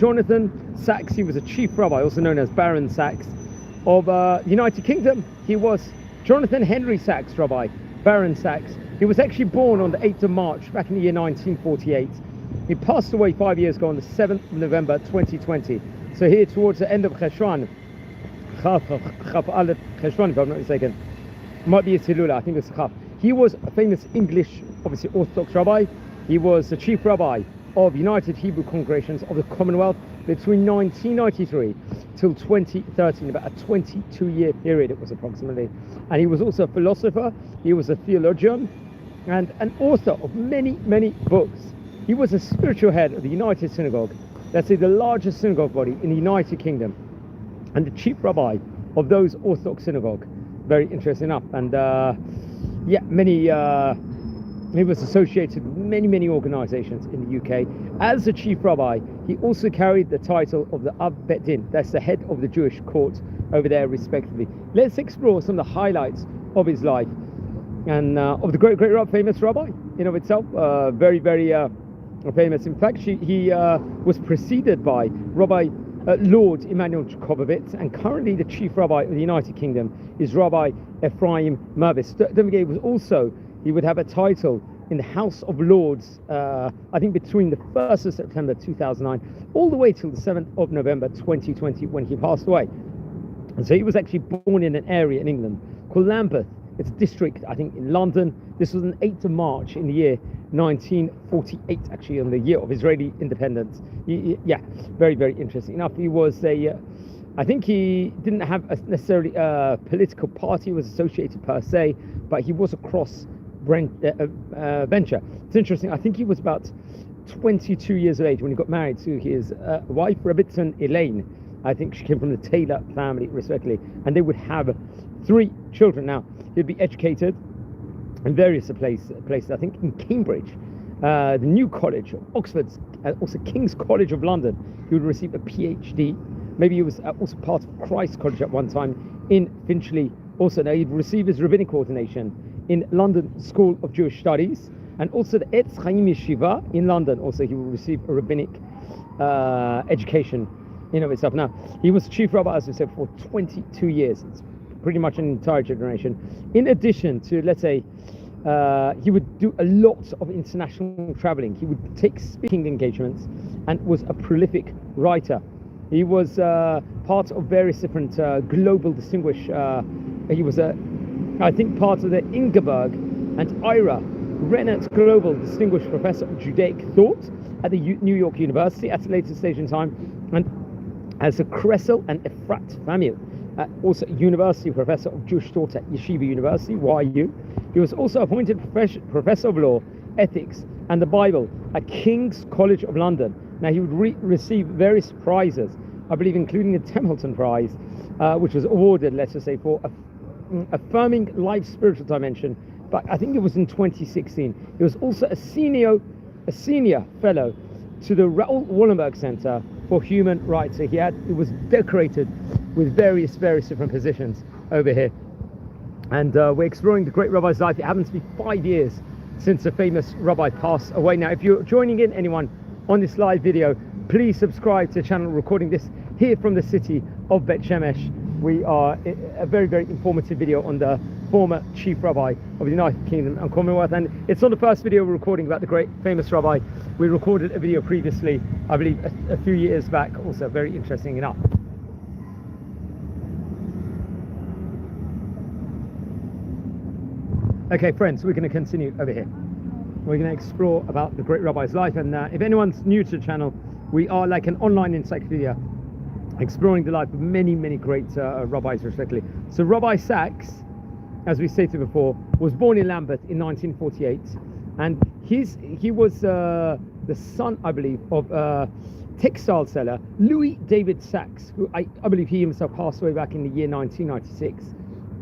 Jonathan Sachs. He was a chief rabbi, also known as Baron Sachs, of the United Kingdom. He was Jonathan Henry Sachs, Rabbi, Baron Sachs. He was actually born on the 8th of March back in the year 1948. He passed away 5 years ago on the 7th of November 2020. So here towards the end of Cheshvan, Cheshvan, if I'm not mistaken, might be a Hilula, I think it's Chaf. He was a famous English, obviously Orthodox rabbi. He was the chief rabbi of United Hebrew Congregations of the Commonwealth between 1993 till 2013, about a 22-year period it was approximately. And he was also a philosopher, he was a theologian, and an author of many, many books. He was a spiritual head of the United Synagogue, let's say the largest synagogue body in the United Kingdom, and the chief rabbi of those Orthodox synagogue. Very interesting enough. And yeah, he was associated with many organizations in the UK. As the chief rabbi, he also carried the title of the Av Bet Din, that's the head of the Jewish court over there respectively. Let's explore some of the highlights of his life and of the great famous rabbi in of itself. Very famous. In fact, he was preceded by Rabbi Lord Emanuel Jacobowitz, and currently the chief rabbi of the United Kingdom is Rabbi Ephraim Mervis. Don't forget, he would have a title in the House of Lords, I think between the 1st of September 2009 all the way till the 7th of November 2020 when he passed away. And so he was actually born in an area in England called Lambeth. It's a district, I think, in London. This was on the 8th of March in the year 1948, actually, on the year of Israeli independence. Yeah, very interesting enough. He was I think he didn't have necessarily a political party was associated per se, but he was a cross venture. It's interesting. I think he was about 22 years of age when he got married to his wife, Rebbitzin Elaine. I think she came from the Taylor family, respectively, and they would have 3 children. Now, he'd be educated in various places, I think in Cambridge, the New College of Oxford, also King's College of London. He would receive a PhD. Maybe he was also part of Christ College at one time in Finchley. Also, now he'd receive his rabbinic ordination in London School of Jewish Studies, and also the Etz Chaim Yeshiva in London. Also, he will receive a rabbinic education in of itself. Now, he was chief rabbi, as we said, for 22 years. It's pretty much an entire generation. In addition to, let's say, he would do a lot of international traveling. He would take speaking engagements and was a prolific writer. He was part of various different global distinguished, he was I think part of the Ingeborg and Ira Renat Global Distinguished Professor of Judaic Thought at the New York University at a later stage in time, and as a Kressel and Efrat Family, also University Professor of Jewish Thought at Yeshiva University, YU. He was also appointed Professor of Law, Ethics and the Bible at King's College of London. Now, he would receive various prizes, I believe including a Templeton Prize, which was awarded, let's just say, for affirming life's spiritual dimension, but I think it was in 2016. He was also a senior fellow to the Raoul Wallenberg Center for Human Rights. So he was decorated with various different positions over here. And we're exploring the great rabbi's life. It happens to be 5 years since the famous rabbi passed away. Now, if you're joining in, anyone on this live video, please subscribe to the channel. Recording this here from the city of Bet Shemesh. We are a very informative video on the former chief rabbi of the United Kingdom and Commonwealth, and it's not the first video we're recording about the great famous rabbi. We recorded a video previously, I believe a few years back, also very interesting enough. Okay, friends, we're going to continue over here. We're going to explore about the great rabbi's life, and if anyone's new to the channel, we are like an online encyclopedia exploring the life of many great rabbis, respectively. So Rabbi Sachs, as we stated before, was born in Lambeth in 1948, and he was the son, I believe, of textile seller Louis David Sachs, who I believe he himself passed away back in the year 1996.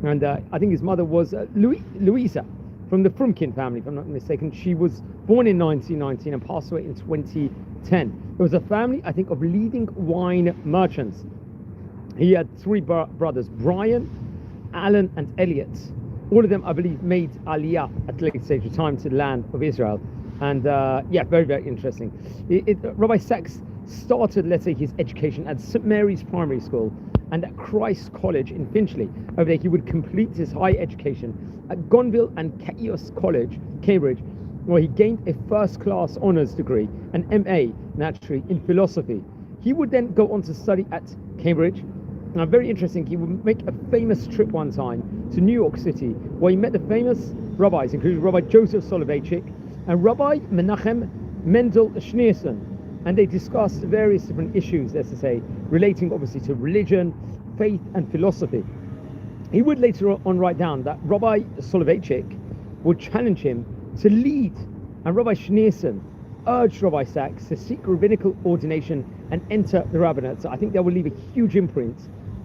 And I think his mother was Louisa from the Frumkin family, if I'm not mistaken. She was born in 1919 and passed away in 2010. It was a family, I think, of leading wine merchants. He had 3 brothers, Brian, Alan and Elliot. All of them, I believe, made Aliyah at a later stage of time to the land of Israel. And yeah, very interesting. Rabbi Sachs started, let's say, his education at St Mary's Primary School and at Christ College in Finchley. Over there, he would complete his higher education at Gonville and Caius College, Cambridge, where he gained a first-class honours degree, an MA, naturally, in philosophy. He would then go on to study at Cambridge. Now, very interesting, he would make a famous trip one time to New York City, where he met the famous rabbis, including Rabbi Joseph Soloveitchik and Rabbi Menachem Mendel Schneerson. And they discussed various different issues, let's say, relating obviously to religion, faith, and philosophy. He would later on write down that Rabbi Soloveitchik would challenge him to lead, and Rabbi Schneerson urged Rabbi Sachs to seek rabbinical ordination and enter the rabbinate. So I think that will leave a huge imprint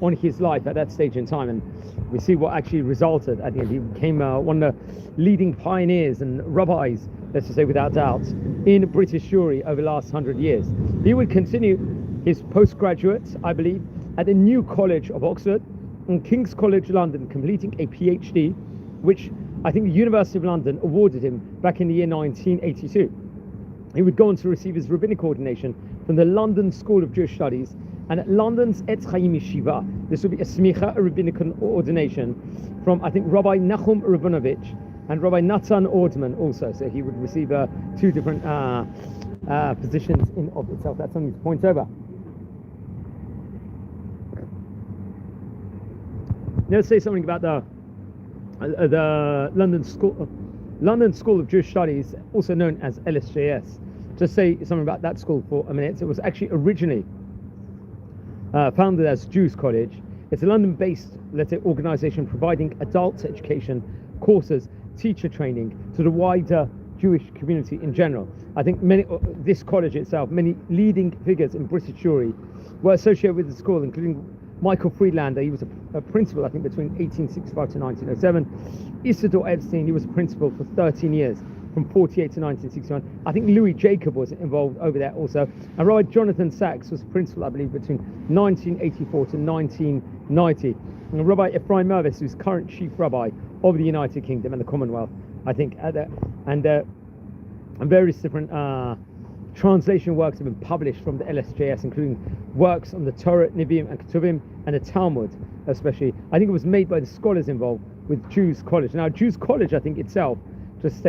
on his life at that stage in time, and we see what actually resulted at the end. He became one of the leading pioneers and rabbis, let's just say without doubt, in British Jewry over the last 100 years. He would continue his postgraduate, I believe, at the New College of Oxford and King's College London, completing a PhD, which I think the University of London awarded him back in the year 1982. He would go on to receive his rabbinic ordination from the London School of Jewish Studies and at London's Etz Chaim Yeshiva. This would be a smicha, a rabbinical ordination from, I think, Rabbi Nachum Rabinovich and Rabbi Natan Ordman also. So he would receive two different positions in of itself. That's something to point over. Now let's say something about the London School of Jewish Studies, also known as LSJS. Just say something about that school for a minute. It was actually originally founded as Jews College. It's a London-based, let's say, organisation providing adult education courses, teacher training to the wider Jewish community in general. I think this college itself, many leading figures in British Jewry were associated with the school, including Michael Friedlander. He was a principal, I think, between 1865 to 1907. Isidore Epstein, he was a principal for 13 years, from 48 to 1961. I think Louis Jacob was involved over there also. And Rabbi Jonathan Sachs was principal, I believe, between 1984 to 1990. And Rabbi Ephraim Mervis, who's current chief rabbi of the United Kingdom and the Commonwealth, I think, and various different translation works have been published from the LSJS, including works on the Torah, Nevi'im, and Ketuvim, and the Talmud, especially. I think it was made by the scholars involved with Jews College. Now, Jews College, I think itself, just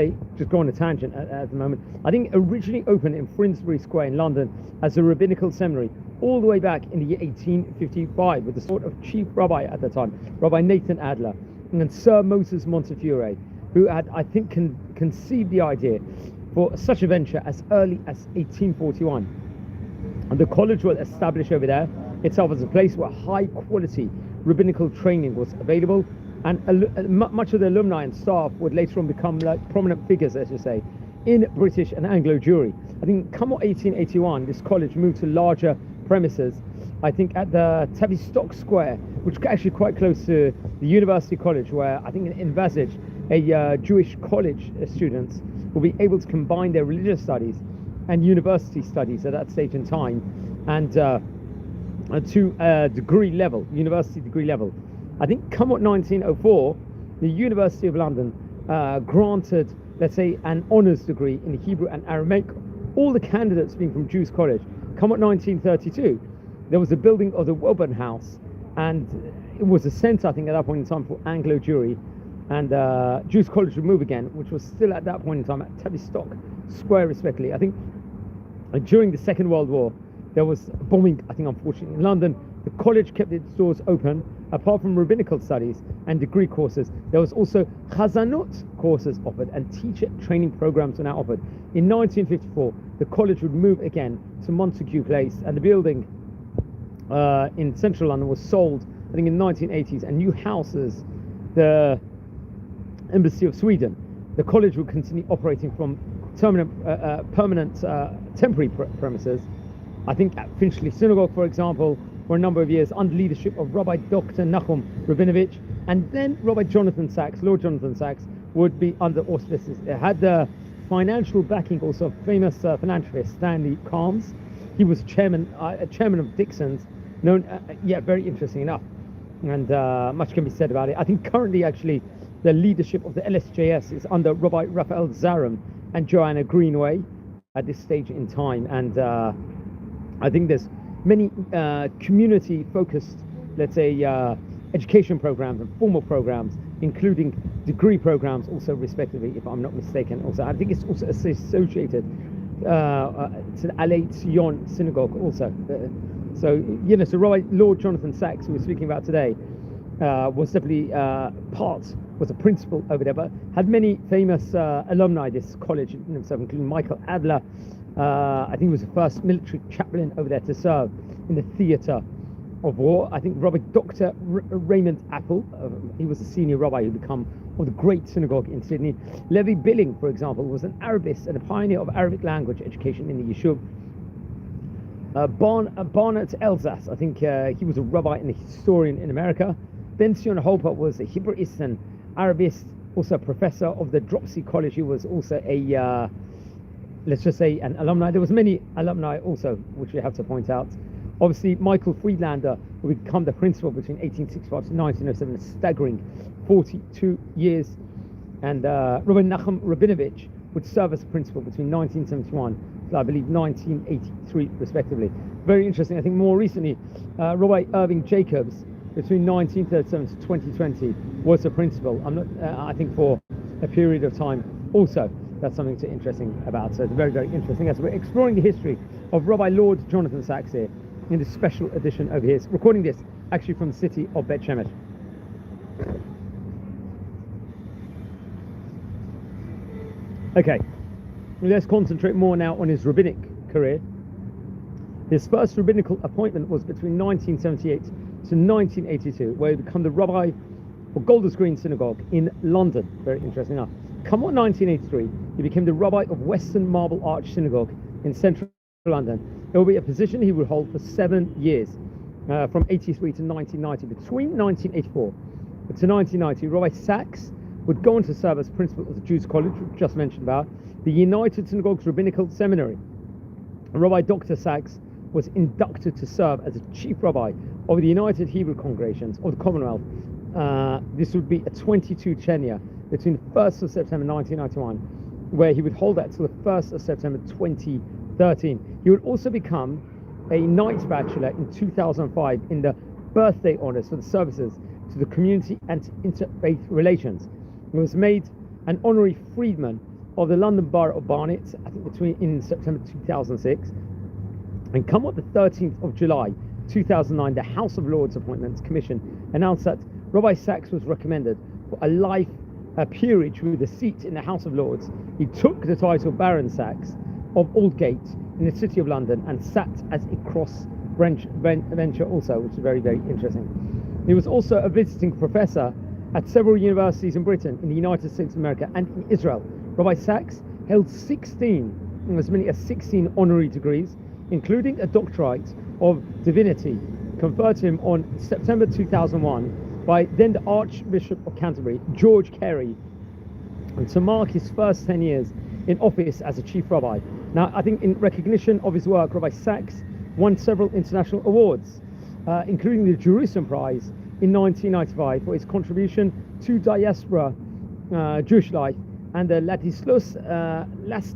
go on a tangent at the moment, I think originally opened in Finsbury Square in London as a rabbinical seminary all the way back in the year 1855 with the sort of chief rabbi at the time, Rabbi Nathan Adler, and Sir Moses Montefiore, who had, I think, conceived the idea for such a venture as early as 1841. And the college was established over there itself as a place where high quality rabbinical training was available, and much of the alumni and staff would later on become like prominent figures, let's just say, in British and Anglo Jewry. I think come 1881, this college moved to larger premises, I think at the Tavistock Square, which is actually quite close to the University College, where I think envisaged a Jewish college students will be able to combine their religious studies and university studies at that stage in time, and to a degree level, university degree level. I think come 1904, the University of London granted, let's say, an honours degree in Hebrew and Aramaic, all the candidates being from Jews College. Come 1932, there was a building of the Woburn House, and it was a centre, I think, at that point in time for Anglo Jewry, and Jews College would move again, which was still at that point in time at Tavistock Square, respectively. I think during the Second World War, there was bombing, I think, unfortunately, in London. The college kept its doors open. Apart from rabbinical studies and degree courses, there was also Chazanut courses offered, and teacher training programs were now offered. In 1954, the college would move again to Montague Place, and the building in central London was sold, I think, in the 1980s, and new houses the Embassy of Sweden. The college would continue operating from permanent temporary premises, I think at Finchley Synagogue, for example, for a number of years under leadership of Rabbi Dr. Nachum Rabinovich, and then Rabbi Jonathan Sachs, Lord Jonathan Sachs, would be under auspices. It had the financial backing also of famous philanthropist Stanley Calms. He was chairman of Dixon's, known, very interesting enough, and much can be said about it. I think currently, actually, the leadership of the LSJS is under Rabbi Raphael Zaram and Joanna Greenway at this stage in time, and I think there's many community-focused, let's say, education programs and formal programs, including degree programs, also respectively, if I'm not mistaken. Also, I think it's also associated to the Alei Tzion synagogue also. So Rabbi Lord Jonathan Sachs, who we're speaking about today, was definitely was a principal over there, but had many famous alumni, this college in himself, including Michael Adler. I think he was the first military chaplain over there to serve in the theatre of war. I think Dr. Raymond Apple, he was a senior rabbi who became of the great synagogue in Sydney. Levi Billing, for example, was an Arabist and a pioneer of Arabic language education in the Yishuv. Barnett Elsass, I think he was a rabbi and a historian in America. Ben Sion Hopper was a Hebraist and Arabist, also a professor of the Dropsy College. He was also a, let's just say, an alumni. There was many alumni also, which we have to point out. Obviously, Michael Friedlander, who would become the principal between 1865 to 1907, a staggering 42 years. And Rabbi Nachum Rabinovich would serve as principal between 1971 to, I believe, 1983, respectively. Very interesting. I think more recently, Rabbi Irving Jacobs, between 1937 to 2020, was a principal. I'm not. I think for a period of time. Also, that's something to interesting about. So it's very, very interesting as we're exploring the history of Rabbi Lord Jonathan Sachs here in this special edition of his, recording this actually from the city of Bet Shemesh. Okay, let's concentrate more now on his rabbinic career. His first rabbinical appointment was between 1978 to 1982, where he became the rabbi for Golders Green Synagogue in London. Very interesting enough. Come on, 1983, he became the rabbi of Western Marble Arch Synagogue in central London. It will be a position he would hold for 7 years, from 83 to 1990. Between 1984 to 1990, Rabbi Sachs would go on to serve as principal of the Jews College, which just mentioned about, the United Synagogues Rabbinical Seminary. Rabbi Dr. Sachs was inducted to serve as a chief rabbi of the United Hebrew Congregations of the Commonwealth. This would be a 22 tenure between the 1st of September 1991, where he would hold that till the 1st of September 2013. He would also become a Knight Bachelor in 2005 in the birthday honours for the services to the community and interfaith relations. He was made an honorary freedman of the London Borough of Barnet, I think in September 2006. And come on the 13th of July 2009, the House of Lords Appointments Commission announced that Rabbi Sachs was recommended for a life peerage with a seat in the House of Lords. He took the title Baron Sachs of Aldgate in the City of London and sat as a cross bencher also, which is very, very interesting. He was also a visiting professor at several universities in Britain, in the United States of America, and in Israel. Rabbi Sachs held as many as 16 honorary degrees, including a doctorate of divinity conferred to him on September 2001 by then the Archbishop of Canterbury, George Carey, and to mark his first 10 years in office as a chief rabbi. Now, I think in recognition of his work, Rabbi Sachs won several international awards, including the Jerusalem Prize in 1995 for his contribution to diaspora Jewish life, and the Ladislaus Last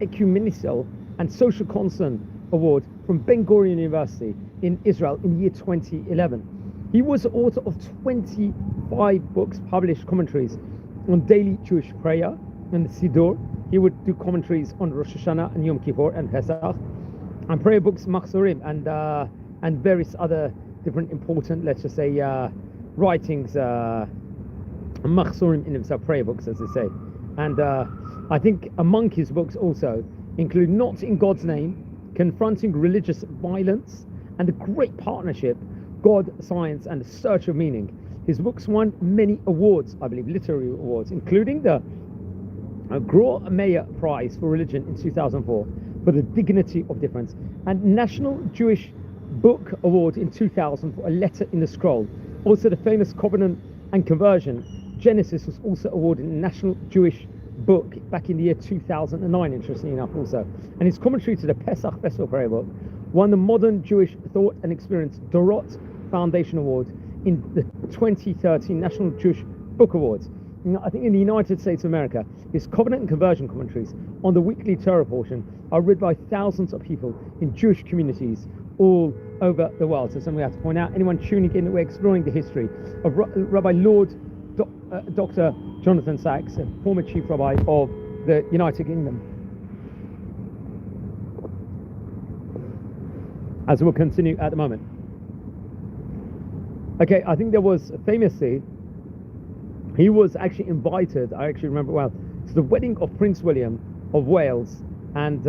Ecumenical and Social Concern Award from Ben Gurion University in Israel in the year 2011. He was the author of 25 books, published commentaries on daily Jewish prayer and the Siddur. He would do commentaries on Rosh Hashanah and Yom Kippur and Pesach, and prayer books, Machzorim, and various other different important, let's just say, writings, Machzorim in himself, prayer books, as they say. And I think among his books also include Not in God's Name, Confronting Religious Violence, and The Great Partnership, God, Science, and the Search of Meaning. His books won many awards, I believe, literary awards, including the Gror Meyer Prize for Religion in 2004 for the Dignity of Difference, and National Jewish Book Award in 2000 for A Letter in the Scroll. Also, the famous Covenant and Conversion, Genesis, was also awarded a National Jewish Book back in the year 2009, interestingly enough also. And his commentary to the Pesach Festival Prayer Book won the Modern Jewish Thought and Experience Dorot Foundation Award in the 2013 National Jewish Book Awards. I think in the United States of America, his covenant and conversion commentaries on the weekly Torah portion are read by thousands of people in Jewish communities all over the world. So something we have to point out. Anyone tuning in, we're exploring the history of Rabbi Lord Dr. Jonathan Sacks, a former chief rabbi of the United Kingdom. As we'll continue at the moment. Okay, I think there was famously, he was actually invited, I actually remember well, to the wedding of Prince William of Wales and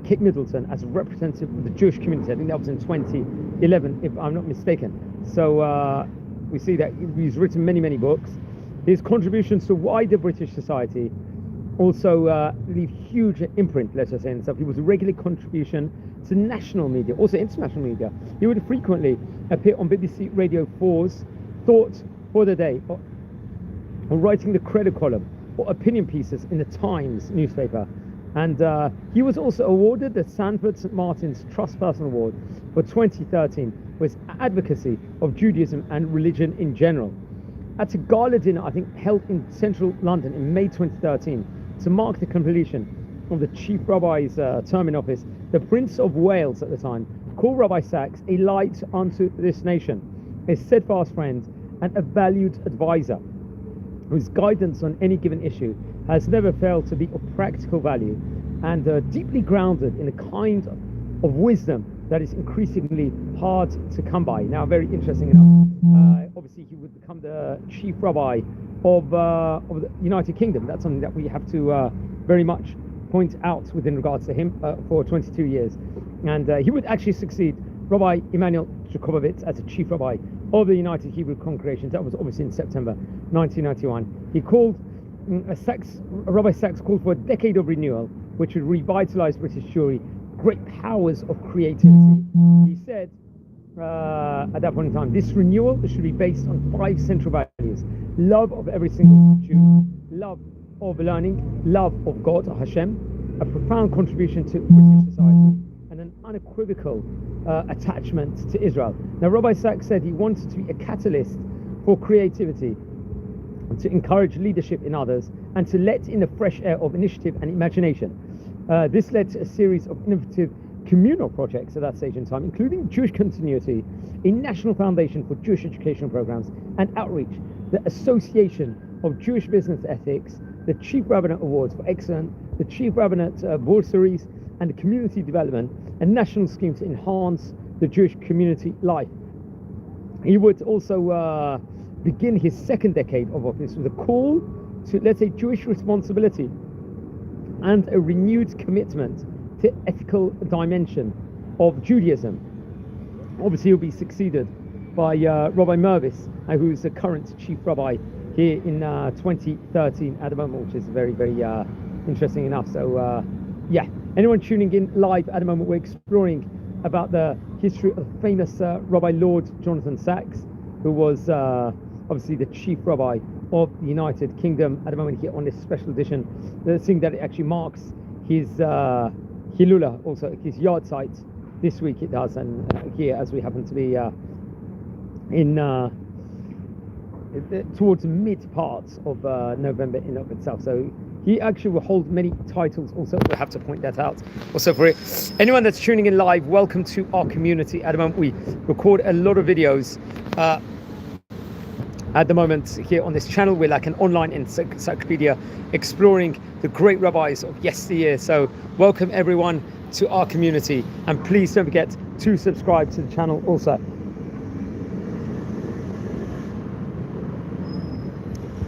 Kate Middleton as a representative of the Jewish community. I think that was in 2011, if I'm not mistaken. So we see that he's written many, many books. His contributions to wider British society also leave huge imprint, let's just say, in himself. He was a regular contribution to national media, also international media. He would frequently appear on BBC Radio 4's Thought for the Day, or writing the credit column, or opinion pieces in the Times newspaper. And he was also awarded the Sanford St. Martin's Trust Person Award for 2013 for his advocacy of Judaism and religion in general. At a gala dinner, I think, held in central London in May 2013, to mark the completion of the chief rabbi's term in office, the Prince of Wales at the time called Rabbi Sacks a light unto this nation, a steadfast friend and a valued advisor, whose guidance on any given issue has never failed to be of practical value and deeply grounded in a kind of wisdom that is increasingly hard to come by. Now, very interesting enough, obviously he would become the chief rabbi of the United Kingdom. That's something that we have to very much point out within regards to him for 22 years. And he would actually succeed Rabbi Emanuel Jakobovitz as a chief rabbi of the United Hebrew Congregations. That was obviously in September 1991. He called Rabbi Sacks called for a decade of renewal, which would revitalize British Jewry, great powers of creativity. He said at that point in time, this renewal should be based on 5 central values: love of every single Jew, love of learning, love of God, Hashem, a profound contribution to British society, and an unequivocal attachment to Israel. Now, Rabbi Sacks said he wanted to be a catalyst for creativity, to encourage leadership in others, and to let in the fresh air of initiative and imagination. This led to a series of innovative communal projects at that stage in time, including Jewish Continuity, a national foundation for Jewish educational programs and outreach, the Association of Jewish Business Ethics, the Chief Rabbinate Awards for Excellence, the Chief Rabbinate Bursaries, and the Community Development, a national scheme to enhance the Jewish community life. He would also begin his second decade of office with a call to, let's say, Jewish responsibility and a renewed commitment to ethical dimension of Judaism. Obviously, he'll be succeeded by Rabbi Mervis, who's the current chief rabbi here in 2013 at the moment, which is very, very interesting enough. So, yeah, anyone tuning in live at the moment, we're exploring about the history of the famous Rabbi Lord Jonathan Sacks, who was obviously the chief rabbi of the United Kingdom at the moment here on this special edition. The thing that it actually marks his Hilula, also his yard site this week it does, and here as we happen to be in towards the mid parts of November in of itself. So he actually will hold many titles also. We'll have to point that out also for it. Anyone that's tuning in live, welcome to our community. At the moment we record a lot of videos at the moment here on this channel. We're like an online encyclopedia exploring the great rabbis of yesteryear. So welcome everyone to our community, and please don't forget to subscribe to the channel also.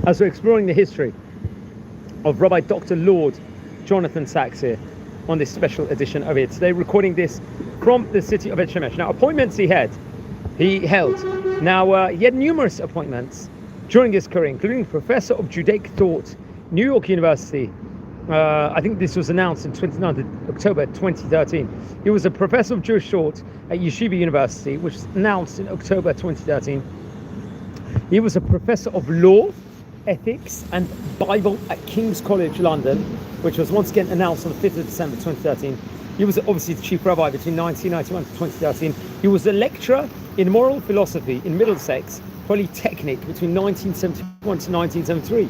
As we're exploring the history of Rabbi Dr. Lord Jonathan Sacks here on this special edition of it today, recording this from the city of Bet Shemesh. Now, appointments he held. Now, he had numerous appointments during his career, including Professor of Judaic Thought, New York University. I think this was announced in 29th October 2013. He was a Professor of Jewish Thought at Yeshiva University, which was announced in October 2013. He was a Professor of Law, Ethics and Bible at King's College London, which was once again announced on the 5th of December 2013. He was obviously the chief rabbi between 1991 to 2013. He was a lecturer in moral philosophy in Middlesex Polytechnic between 1971 to 1973.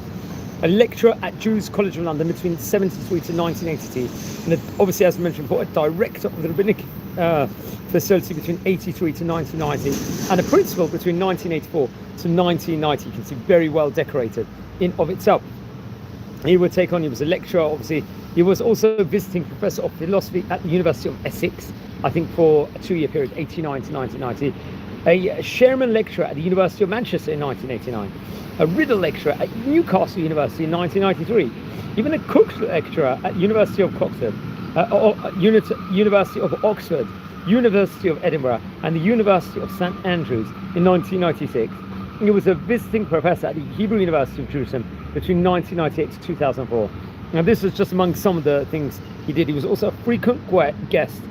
a lecturer at Jews College of London between 1973 to 1982, and obviously, as I mentioned before, a director of the rabbinic facility between 1983 to 1990, and a principal between 1984 to 1990. You can see very well decorated in of itself. He would take on, he was a lecturer, obviously. He was also visiting professor of philosophy at the University of Essex, I think for a 2-year period, 89 to 1990. A Sherman lecturer at the University of Manchester in 1989. A Riddle lecturer at Newcastle University in 1993. Even a Cook lecturer at University of Oxford, University of Oxford, University of Edinburgh, and the University of St Andrews in 1996. He was a visiting professor at the Hebrew University of Jerusalem between 1998 to 2004. Now, this is just among some of the things he did. He was also a frequent guest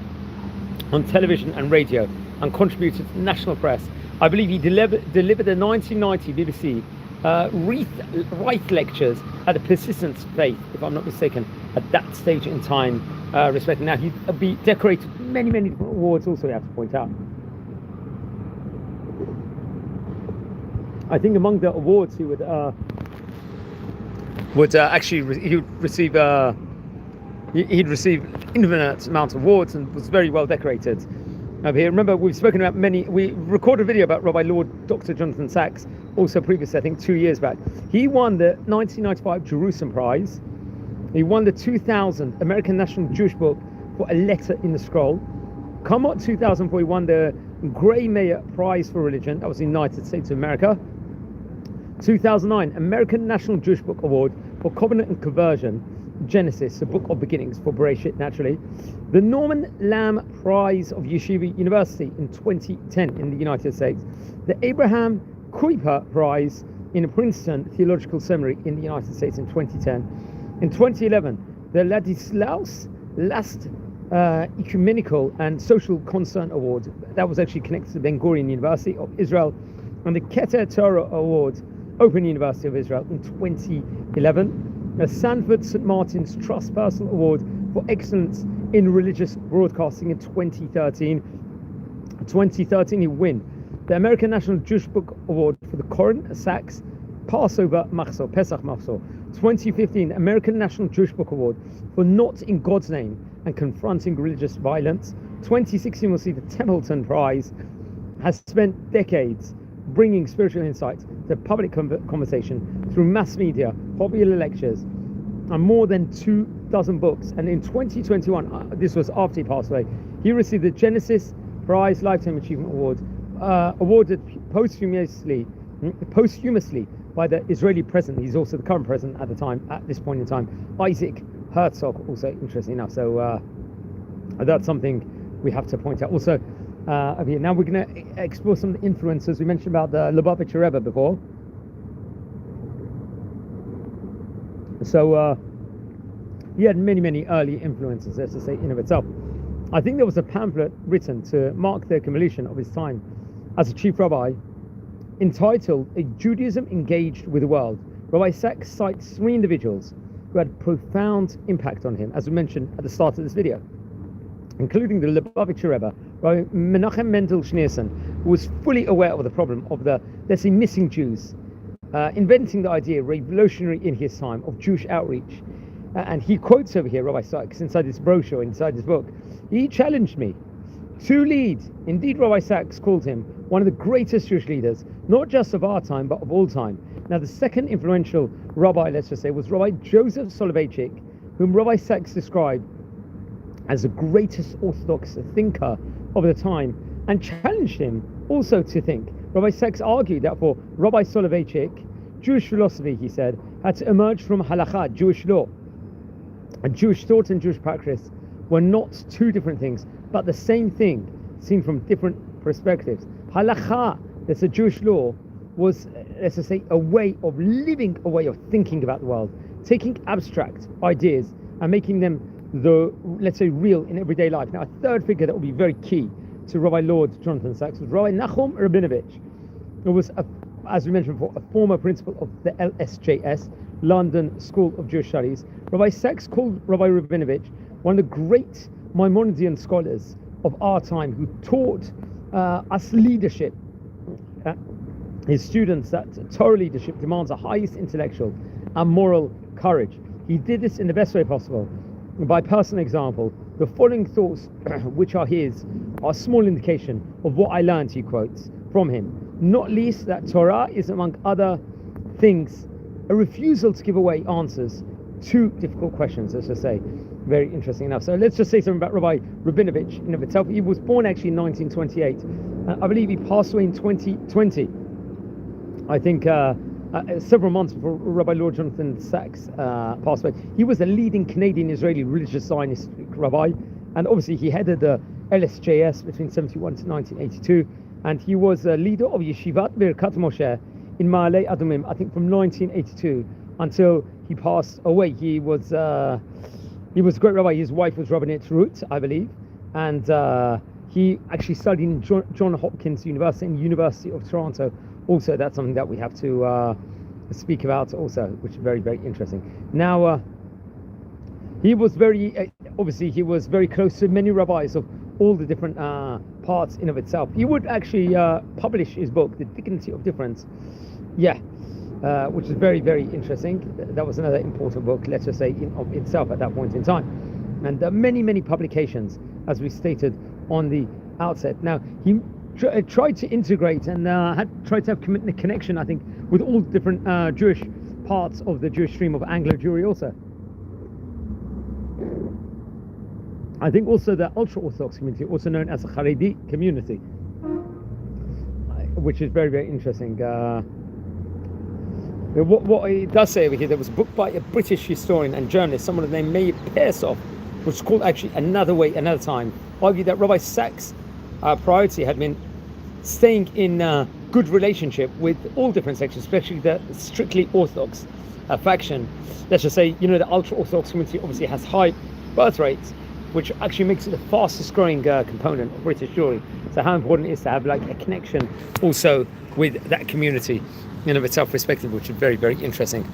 on television and radio and contributed to the national press. I believe he delivered the 1990 BBC Reith lectures at the Persistence Faith, if I'm not mistaken, at that stage in time, respecting. Now, he'd be decorated many different awards also, we have to point out. I think among the awards he would actually receive he'd receive infinite amount of awards and was very well decorated over here. Remember, we've spoken about we recorded a video about Rabbi Lord Dr. Jonathan Sacks also previously, I think 2 years back. He won the 1995 Jerusalem Prize. He won the 2000 American National Jewish Book for A Letter in the Scroll. Come on, 2004, he won the Gray Mayer Prize for Religion. That was the United States of America. 2009 American National Jewish Book Award for Covenant and Conversion, Genesis, the Book of Beginnings, for Bereshit, naturally. The Norman Lamb Prize of Yeshiva University in 2010 in the United States. The Abraham Kuyper Prize in Princeton Theological Seminary in the United States in 2010. In 2011, the Ladislaus Last Ecumenical and Social Concern Award, that was actually connected to Ben Gurion University of Israel, and the Keter Torah Award, Open University of Israel in 2011. The Sanford St. Martin's Trust Personal Award for Excellence in Religious Broadcasting in 2013. 2013, he won the American National Jewish Book Award for the Koren Sachs Passover Machzor, Pesach Machzor. 2015, American National Jewish Book Award for Not in God's Name and Confronting Religious Violence. 2016, we'll see the Templeton Prize. Has spent decades bringing spiritual insight to public conversation through mass media, popular lectures, and more than 24 books. And in 2021, this was after he passed away, he received the Genesis Prize Lifetime Achievement Award, awarded posthumously by the Israeli president. He's also the current president at the time, at this point in time, Isaac Herzog, also interesting enough. So that's something we have to point out. Also, over here. Now we're going to explore some of the influences. We mentioned about the Lubavitcher Rebbe before. So he had many early influences, let's just say, in of itself. I think there was a pamphlet written to mark the accumulation of his time as a chief rabbi, entitled A Judaism Engaged with the World. Rabbi Sacks cites 3 individuals who had profound impact on him, as we mentioned at the start of this video, including the Lubavitcher Rebbe, Rabbi Menachem Mendel Schneerson, who was fully aware of the problem of the, let's say, missing Jews, inventing the idea, revolutionary in his time, of Jewish outreach. And he quotes over here Rabbi Sacks inside this brochure, inside this book. He challenged me to lead. Indeed, Rabbi Sacks called him one of the greatest Jewish leaders, not just of our time, but of all time. Now, the second influential rabbi, let's just say, was Rabbi Joseph Soloveitchik, whom Rabbi Sacks described as the greatest Orthodox thinker of the time, and challenged him also to think. Rabbi Sacks argued that for Rabbi Soloveitchik, Jewish philosophy, he said, had to emerge from halakha, Jewish law. And Jewish thought and Jewish practice were not two different things, but the same thing, seen from different perspectives. Halakha, that's a Jewish law, was, let's just say, a way of living, a way of thinking about the world, taking abstract ideas and making them the, let's say, real in everyday life. Now, a third figure that will be very key to Rabbi Lord Jonathan Sacks was Rabbi Nachum Rabinovich, who was, as we mentioned before, a former principal of the LSJS, London School of Jewish Studies. Rabbi Sacks called Rabbi Rabinovich one of the great Maimonidean scholars of our time, who taught us leadership. His students that Torah leadership demands the highest intellectual and moral courage. He did this in the best way possible. By personal example, the following thoughts, which are his, are a small indication of what I learned, he quotes, from him. Not least that Torah is, among other things, a refusal to give away answers to difficult questions, let's just say. Very interesting enough. So let's just say something about Rabbi Rabinovich in of itself. He was born actually in 1928. I believe he passed away in 2020. I think several months before Rabbi Lord Jonathan Sachs passed away. He was a leading Canadian Israeli religious Zionist rabbi, and obviously he headed the LSJS between 71 to 1982, and he was a leader of Yeshivat Birkat Moshe in Ma'aleh Adumim, I think from 1982 until he passed away. He was a great rabbi. His wife was Rabbinate Ruth, I believe, and he actually studied in John Hopkins University and University of Toronto. Also, that's something that we have to speak about also, which is very, very interesting. Now, he was very, obviously, he was very close to many rabbis of all the different parts in of itself. He would actually publish his book, The Dignity of Difference, which is very, very interesting. That was another important book, let's just say, in of itself at that point in time. And many, many publications, as we stated on the outset. Now, he tried to integrate and had tried to have connection, I think, with all the different Jewish parts of the Jewish stream of Anglo Jewry also. I think also the ultra-Orthodox community, also known as the Haredi community, which is very, very interesting. What it does say over here, there was a book by a British historian and journalist, someone named Meir Pearsoff, which is called actually Another Way, Another Time, argued that Rabbi Sachs' priority had been staying in good relationship with all different sections, especially the strictly Orthodox faction. Let's just say, the ultra-Orthodox community obviously has high birth rates, which actually makes it the fastest growing component of British Jewry. So how important it is to have like a connection also with that community in of itself respective, which is very, very interesting.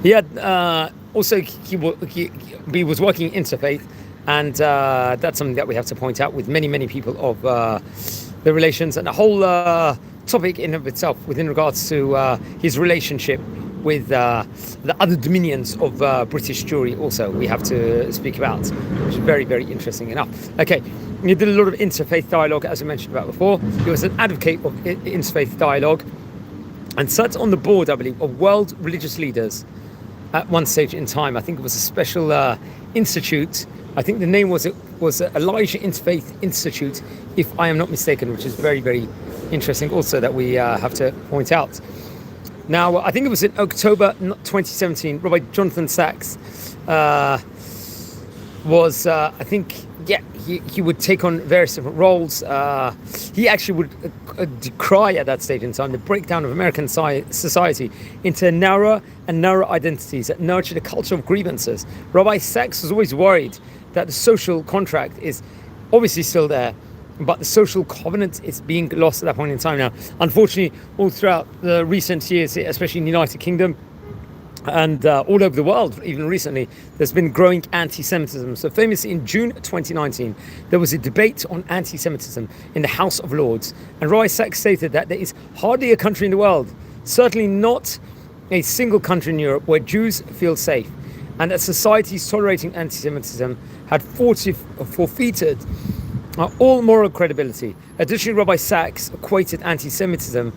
He had also he was working interfaith, and that's something that we have to point out with many, many people of the relations and the whole topic in of itself within regards to his relationship with the other dominions of British Jewry also we have to speak about, which is very, very interesting enough. Okay, he did a lot of interfaith dialogue, as I mentioned about before. He was an advocate of interfaith dialogue and sat on the board, I believe, of world religious leaders at one stage in time. I think it was a special institute. I think the name was Elijah Interfaith Institute, if I am not mistaken, which is very, very interesting also that we have to point out. Now, I think it was in October 2017, Rabbi Jonathan Sachs was, I think, he would take on various different roles. He actually would decry at that stage in time the breakdown of American society into narrower and narrower identities that nurtured a culture of grievances. Rabbi Sachs was always worried that the social contract is obviously still there, but the social covenant is being lost at that point in time now. Unfortunately, all throughout the recent years, especially in the United Kingdom and all over the world, even recently, there's been growing anti-Semitism. So famously in June 2019, there was a debate on anti-Semitism in the House of Lords. And Rabbi Sachs stated that there is hardly a country in the world, certainly not a single country in Europe, where Jews feel safe, and that societies tolerating anti-Semitism had forfeited all moral credibility. Additionally, Rabbi Sachs equated anti-Semitism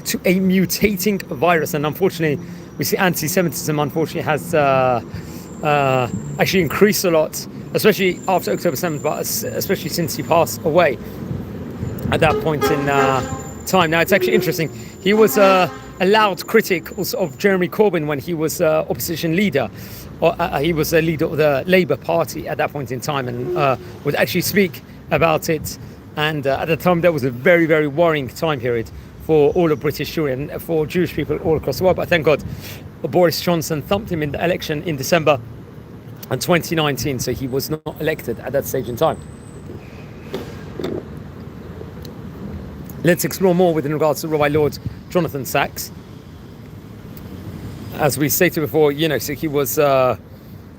to a mutating virus, and unfortunately, we see anti-Semitism unfortunately has actually increased a lot, especially after October 7th, but especially since he passed away at that point in time. Now, it's actually interesting. He was a loud critic also of Jeremy Corbyn when he was opposition leader. He was a leader of the Labour Party at that point in time, and would actually speak about it. And at the time, there was a very, very worrying time period for all of British Jewry and for Jewish people all across the world. But thank God, Boris Johnson thumped him in the election in December 2019, so he was not elected at that stage in time. Let's explore more with regards to Rabbi Lord Jonathan Sachs. As we stated before, so he was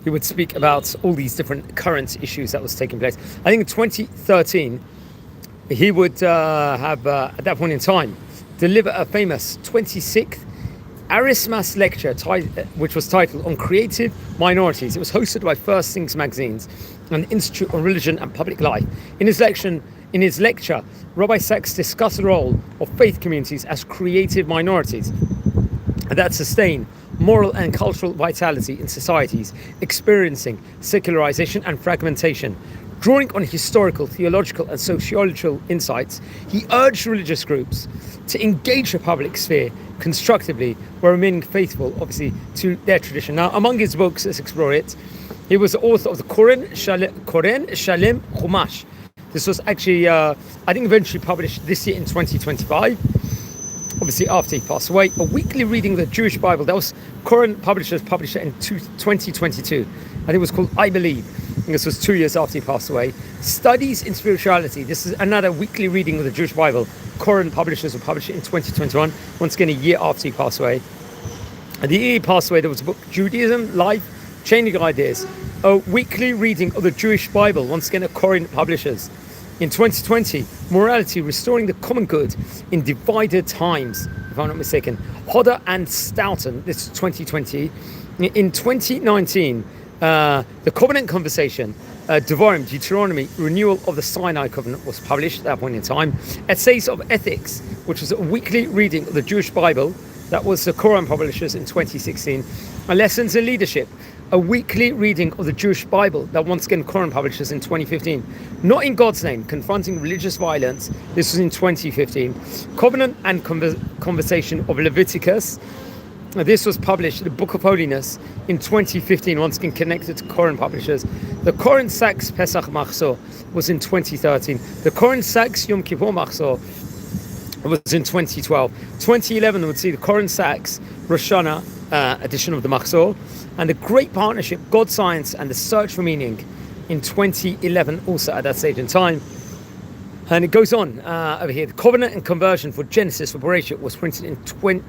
he would speak about all these different current issues that was taking place. I think in 2013, he would have, at that point in time, deliver a famous 26th Arismas lecture, which was titled On Creative Minorities. It was hosted by First Things magazines and the Institute of Religion and Public Life. In his lecture, Rabbi Sachs discussed the role of faith communities as creative minorities that sustain moral and cultural vitality in societies experiencing secularization and fragmentation. Drawing on historical, theological, and sociological insights, he urged religious groups to engage the public sphere constructively while remaining faithful, obviously, to their tradition. Now, among his books, let's explore it. He was the author of the Koren Shalem Chumash. This was actually, I think, eventually published this year in 2025. Obviously, after he passed away, a weekly reading of the Jewish Bible. That was Koren Publishers published it in 2022. I think it was called I Believe. And this was 2 years after he passed away. Studies in Spirituality. This is another weekly reading of the Jewish Bible. Koren Publishers will publish it in 2021. Once again, a year after he passed away. And the year he passed away, there was a book, Judaism, Life, Changing Ideas. A weekly reading of the Jewish Bible. Once again, a Koren Publishers. In 2020, Morality, Restoring the Common Good in Divided Times, if I'm not mistaken. Hodder and Stoughton, this is 2020. In 2019, The Covenant Conversation, Devarim, Deuteronomy, Renewal of the Sinai Covenant was published at that point in time. Essays of Ethics, which was a weekly reading of the Jewish Bible, that was the Koren Publishers in 2016. Lessons in Leadership, a weekly reading of the Jewish Bible, that once again Koren Publishers in 2015. Not in God's Name, Confronting Religious Violence, this was in 2015. Covenant and Conversation of Leviticus, this was published, the Book of Holiness, in 2015, once again connected to Koren Publishers. The Koren Sachs Pesach Machzor was in 2013. The Koren Sachs Yom Kippur Machzor was in 2012. 2011 would see the Koren Sachs Rosh Hashanah edition of the Machzor, and the Great Partnership, God, Science, and the Search for Meaning in 2011, also at that stage in time. And it goes on over here. The Covenant and Conversion for Genesis for Bereshit was printed in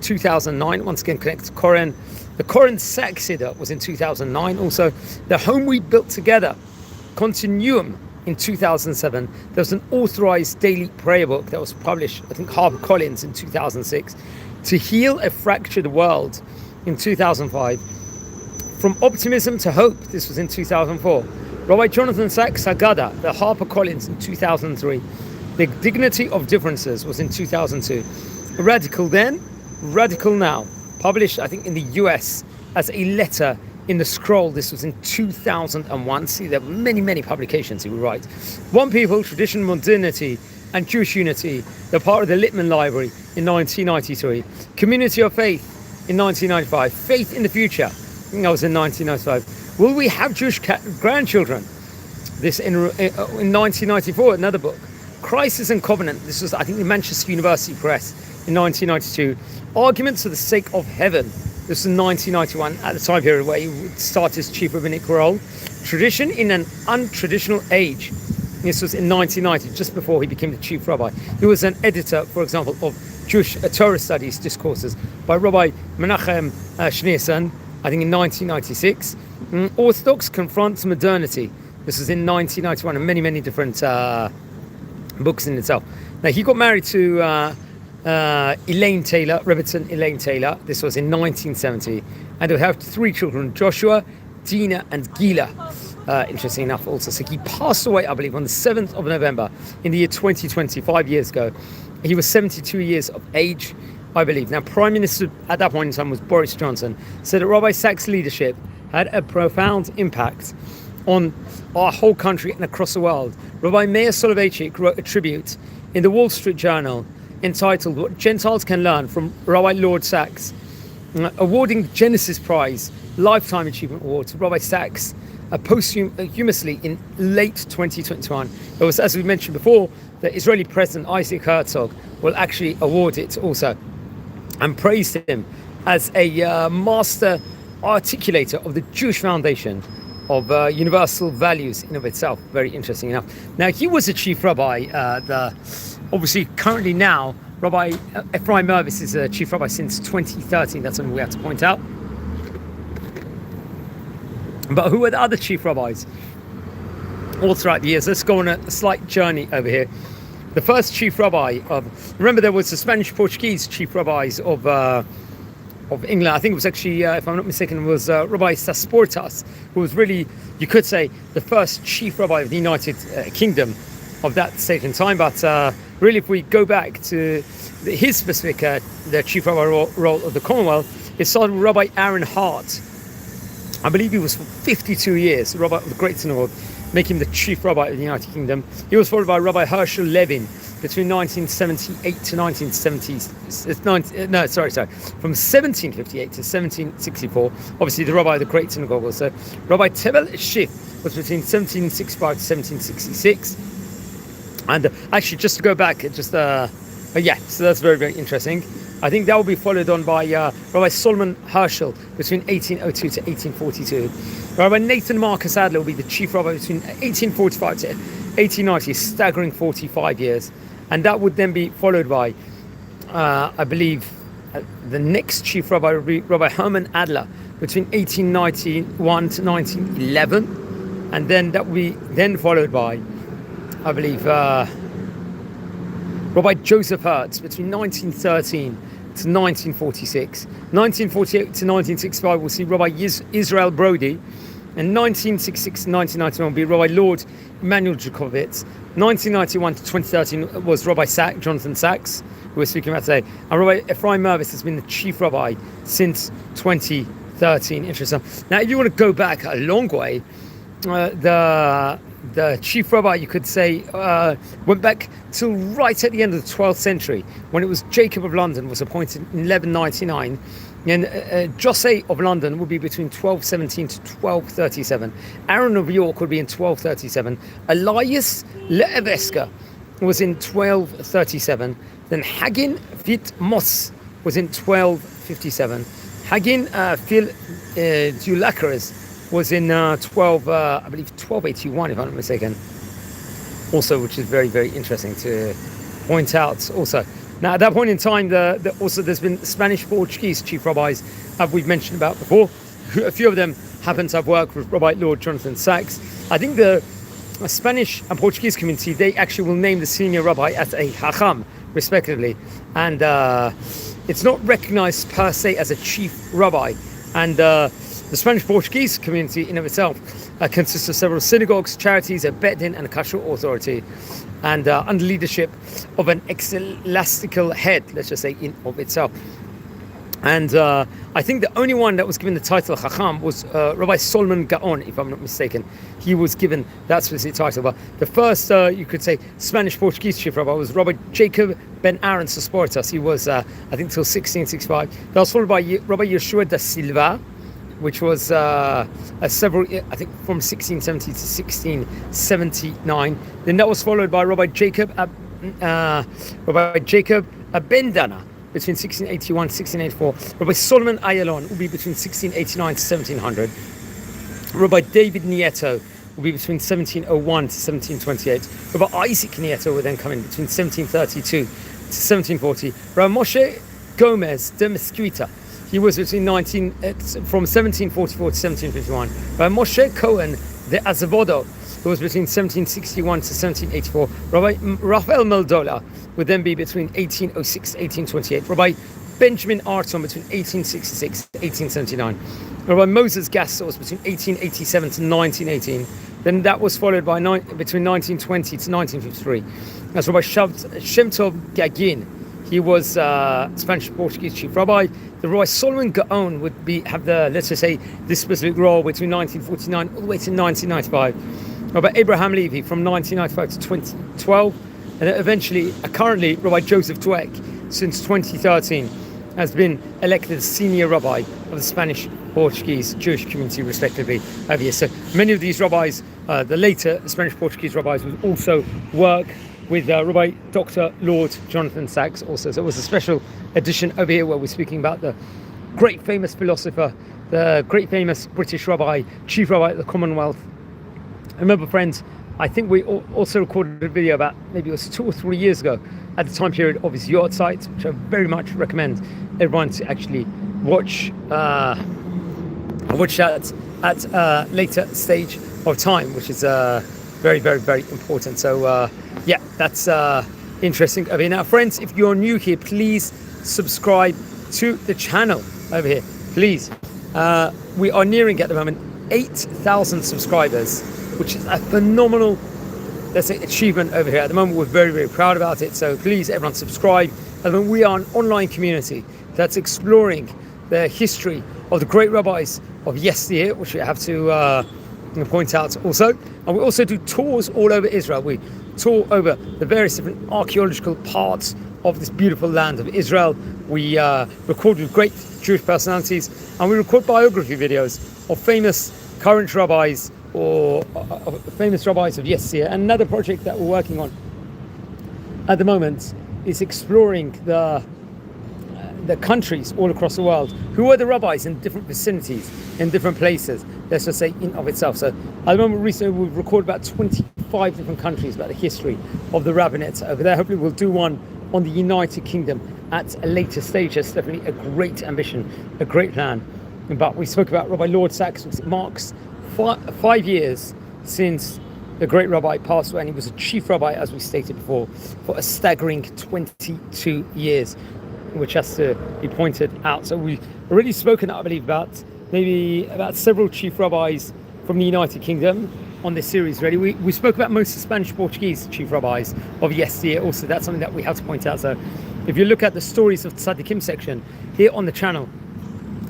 2009, once again connected to Koren. The Koren Sachs Siddur was in 2009 also. The Home We Built Together, Continuum, in 2007. There was an authorized daily prayer book that was published, I think, HarperCollins in 2006. To Heal a Fractured World in 2005. From Optimism to Hope, this was in 2004. Rabbi Jonathan Sachs Haggadah, the HarperCollins in 2003. The Dignity of Differences was in 2002. Radical Then, Radical Now, published, I think, in the US as a letter in the Scroll. This was in 2001. See, there were many, many publications he would write. One People, Tradition, Modernity, and Jewish Unity, the part of the Littman Library in 1993. Community of Faith in 1995. Faith in the Future, I think that was in 1995. Will We Have Jewish Grandchildren? This in 1994, another book. Crisis and Covenant, this was, I think, the Manchester University Press in 1992. Arguments for the Sake of Heaven, this was in 1991, at the time period where he would start his chief rabbinic role. Tradition in an Untraditional Age, this was in 1990, just before he became the chief rabbi. He was an editor, for example, of Jewish Torah Studies discourses by Rabbi Menachem Schneerson, I think in 1996. Orthodox Confronts Modernity, this was in 1991, and many, many different books in itself. Now, he got married to Elaine Taylor, Rebbetzin Elaine Taylor. This was in 1970. And they have 3 children, Joshua, Dina, and Gila. Interesting enough also. So he passed away, I believe, on the 7th of November in the year 2020, 5 years ago. He was 72 years of age, I believe. Now, Prime Minister at that point in time was Boris Johnson. Said that Rabbi Sachs' leadership had a profound impact on our whole country and across the world. Rabbi Meir Soloveitchik wrote a tribute in the Wall Street Journal entitled What Gentiles Can Learn from Rabbi Lord Sachs, awarding the Genesis Prize Lifetime Achievement Award to Rabbi Sachs posthumously in late 2021. It was, as we mentioned before, the Israeli President Isaac Herzog will actually award it also, and praised him as a master articulator of the Jewish foundation of universal values in of itself. Very interesting enough. Now, he was a chief rabbi, obviously currently now, Rabbi Ephraim Mervis is a chief rabbi since 2013. That's something we have to point out. But who are the other chief rabbis all throughout the years? Let's go on a slight journey over here. The first chief rabbi of, remember there was the Spanish Portuguese chief rabbis of of England. I think it was actually, if I'm not mistaken, it was Rabbi Sasportas, who was really, you could say, the first chief rabbi of the United Kingdom of that stage in time. But really, if we go back to his specific, the chief rabbi role of the Commonwealth, it started with Rabbi Aaron Hart. I believe he was for 52 years, Rabbi of the Great Synagogue, making him the chief rabbi of the United Kingdom. He was followed by Rabbi Herschel Levin between 1978 to 1970. From 1758 to 1764. Obviously, the Rabbi of the Great Synagogue also. Rabbi Tebel Schiff was between 1765 to 1766. And actually, just to go back, so that's very, very interesting. I think that will be followed on by Rabbi Solomon Herschel between 1802 to 1842. Rabbi Nathan Marcus Adler will be the chief rabbi between 1845 to 1890, staggering 45 years. And that would then be followed by, I believe, the next chief rabbi would be Rabbi Herman Adler between 1891 to 1911. And then that will be then followed by, I believe, Rabbi Joseph Hertz between 1913 to 1946. 1948 to 1965 we'll see Rabbi Israel Brody. And 1966 to 1991 will be Rabbi Lord Emanuel Jacobitz. 1991 to 2013 was Rabbi Jonathan Sachs, who we're speaking about today. And Rabbi Ephraim Mervis has been the chief rabbi since 2013. Interesting. Now, if you want to go back a long way, the chief rabbi, you could say, went back till right at the end of the 12th century, when it was Jacob of London was appointed in 1199, and Jose of London would be between 1217 to 1237. Aaron of York would be in 1237. Elias Le'eveska was in 1237. Then Hagin Fit Mos was in 1257. Hagin Phil Dulakaris was in 1281, if I'm not mistaken. Also, which is very, very interesting to point out. Also, now at that point in time, also there's been Spanish Portuguese chief rabbis, as we've mentioned about before. A few of them happen to have worked with Rabbi Lord Jonathan Sachs. I think the Spanish and Portuguese community, they actually will name the senior rabbi as a Chacham, respectively, and it's not recognized per se as a chief rabbi. And the Spanish-Portuguese community in of itself consists of several synagogues, charities, a Bet Din and a kashrut authority, and under leadership of an ecclesiastical head, let's just say, in of itself. And I think the only one that was given the title Chacham was Rabbi Solomon Gaon, if I'm not mistaken. He was given that specific title. But the first, you could say, Spanish-Portuguese chief rabbi was Rabbi Jacob ben Aaron Sasportas. He was, I think, till 1665. That was followed by Rabbi Yeshua da Silva, which was several, I think, from 1670 to 1679. Then that was followed by Rabbi Jacob Abendana between 1681 and 1684. Rabbi Solomon Ayalon will be between 1689 to 1700. Rabbi David Nieto will be between 1701 to 1728. Rabbi Isaac Nieto will then come in between 1732 to 1740. Rabbi Moshe Gomez de Mesquita, he was between from 1744 to 1751. Rabbi Moshe Cohen de Azevodo, who was between 1761 to 1784. Rabbi Raphael Meldola would then be between 1806 to 1828. Rabbi Benjamin Arton between 1866 to 1879. Rabbi Moses Gasser was between 1887 to 1918. Then that was followed by between 1920 to 1953. That's Rabbi Shem Tov Gagin. He was Spanish-Portuguese chief rabbi. The Rabbi Solomon Gaon would have the, let's just say, this specific role between 1949 all the way to 1995. Rabbi Abraham Levy from 1995 to 2012. And eventually, currently, Rabbi Joseph Dweck, since 2013, has been elected senior rabbi of the Spanish-Portuguese Jewish community, respectively, over here. So many of these rabbis, the later Spanish-Portuguese rabbis, would also work with Rabbi Dr. Lord Jonathan Sachs also. So it was a special edition over here where we're speaking about the great famous philosopher, the great famous British rabbi, chief rabbi at the Commonwealth. Remember, friends, I think we also recorded a video about, maybe it was 2 or 3 years ago, at the time period of his yacht site, which I very much recommend everyone to actually watch that at a later stage of time, which is very, very, very important. So yeah, that's interesting. Okay, now, friends, if you're new here, please subscribe to the channel. over here. Please, we are nearing at the moment 8,000 subscribers, which is a phenomenal, let's say, achievement over here. At the moment, we're very, very proud about it. So please, everyone, subscribe. I mean, we are an online community that's exploring the history of the great rabbis of yesteryear, which we have to point out also. And we also do tours all over Israel. We tour over the various different archaeological parts of this beautiful land of Israel. We record with great Jewish personalities, and we record biography videos of famous current rabbis or famous rabbis of yesteryear. And another project that we're working on at the moment is exploring the countries all across the world who are the rabbis in different vicinities, in different places, let's just say, in of itself. So at the moment, recently we've recorded about 25 different countries about the history of the rabbinate over there. Hopefully we'll do one on the United Kingdom at a later stage. That's definitely a great ambition, a great plan. But we spoke about Rabbi Lord Sachs, which marks 5 years since the great rabbi passed away, and he was a chief rabbi, as we stated before, for a staggering 22 years, which has to be pointed out. So we've already spoken, I believe, about several chief rabbis from the United Kingdom on this series already. We spoke about most of the Spanish Portuguese chief rabbis of yesteryear also. That's something that we have to point out. So if you look at the stories of Tzaddikim section here on the channel,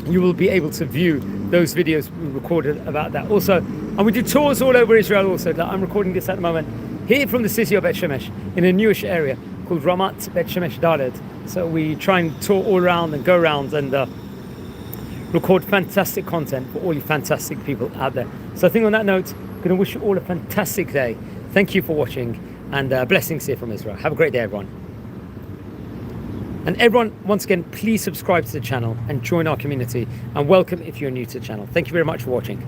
you will be able to view those videos we recorded about that also. And we do tours all over Israel also. I'm recording this at the moment here from the city of Bet Shemesh in a newish area called Ramat Bet Shemesh Dalet. So we try and tour all around and go around and record fantastic content for all you fantastic people out there. So I think on that note, I'm going to wish you all a fantastic day. Thank you for watching, and blessings here from Israel. Have a great day, everyone. And everyone, once again, please subscribe to the channel and join our community, and welcome if you're new to the channel. Thank you very much for watching.